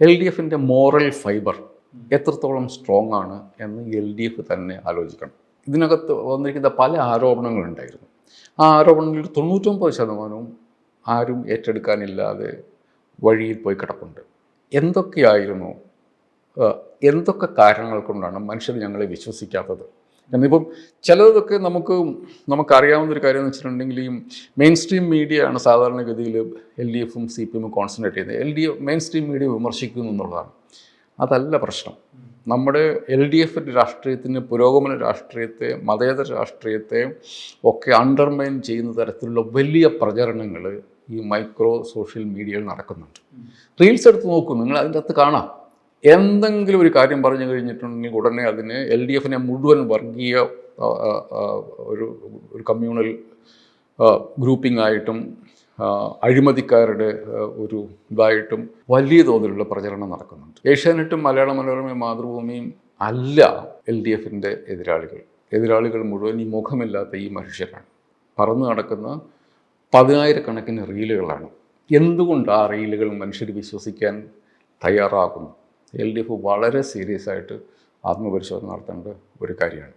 LDFിൻ്റെ moral fibre എത്രത്തോളം strong ആണ് എന്ന് LDF തന്നെ ആലോചിക്കണം. ഇതിനകത്ത് വന്നിരിക്കുന്ന പല ആരോപണങ്ങളുണ്ടായിരുന്നു. ആ ആരോപണങ്ങളിൽ 99% ആരും ഏറ്റെടുക്കാനില്ലാതെ വഴിയിൽ പോയി കിടപ്പുണ്ട്. എന്തൊക്കെയായിരുന്നു, എന്തൊക്കെ കാരണങ്ങൾ കൊണ്ടാണ് മനുഷ്യർ ഞങ്ങളെ വിശ്വസിക്കാത്തത് എന്നിപ്പം ചിലതൊക്കെ നമുക്കറിയാവുന്നൊരു കാര്യം എന്ന് വെച്ചിട്ടുണ്ടെങ്കിൽ ഈ മെയിൻ സ്ട്രീം മീഡിയ ആണ് സാധാരണഗതിയിൽ LDFും CPM കോൺസെൻട്രേറ്റ് ചെയ്യുന്നത്. മെയിൻ സ്ട്രീം മീഡിയ വിമർശിക്കുന്നു എന്നുള്ളതാണ്. അതല്ല പ്രശ്നം. നമ്മുടെ LDF രാഷ്ട്രീയത്തിന്, പുരോഗമന രാഷ്ട്രീയത്തെ, മതേതര രാഷ്ട്രീയത്തെ ഒക്കെ അണ്ടർമൈൻ ചെയ്യുന്ന തരത്തിലുള്ള വലിയ പ്രചരണങ്ങൾ ഈ മൈക്രോ സോഷ്യൽ മീഡിയയിൽ നടക്കുന്നുണ്ട്. റീൽസ് എടുത്ത് നോക്കൂ, നിങ്ങൾ അതിൻ്റെ അകത്ത് കാണാം. എന്തെങ്കിലും ഒരു കാര്യം പറഞ്ഞു കഴിഞ്ഞിട്ടുണ്ടെങ്കിൽ ഉടനെ അതിന് LDFിനെ മുഴുവൻ വർഗീയ ഒരു കമ്മ്യൂണൽ ഗ്രൂപ്പിംഗ് ആയിട്ടും അഴിമതിക്കാരുടെ ഒരു ഇതായിട്ടും വലിയ തോതിലുള്ള പ്രചരണം നടക്കുന്നുണ്ട്. ഏഷ്യാനെറ്റും മലയാള മനോരമയും മാതൃഭൂമിയും അല്ല LDFിൻ്റെ എതിരാളികൾ മുഴുവൻ ഈ മുഖമില്ലാത്ത ഈ മനുഷ്യരാണ്. പറന്നു നടക്കുന്ന 10,000 റീലുകളാണ്. എന്തുകൊണ്ട് ആ റീലുകൾ മനുഷ്യർ വിശ്വസിക്കാൻ തയ്യാറാകുന്നു? LDF വളരെ സീരിയസ് ആയിട്ട് ആത്മപരിശോധന നടത്തേണ്ട ഒരു കാര്യമാണ്.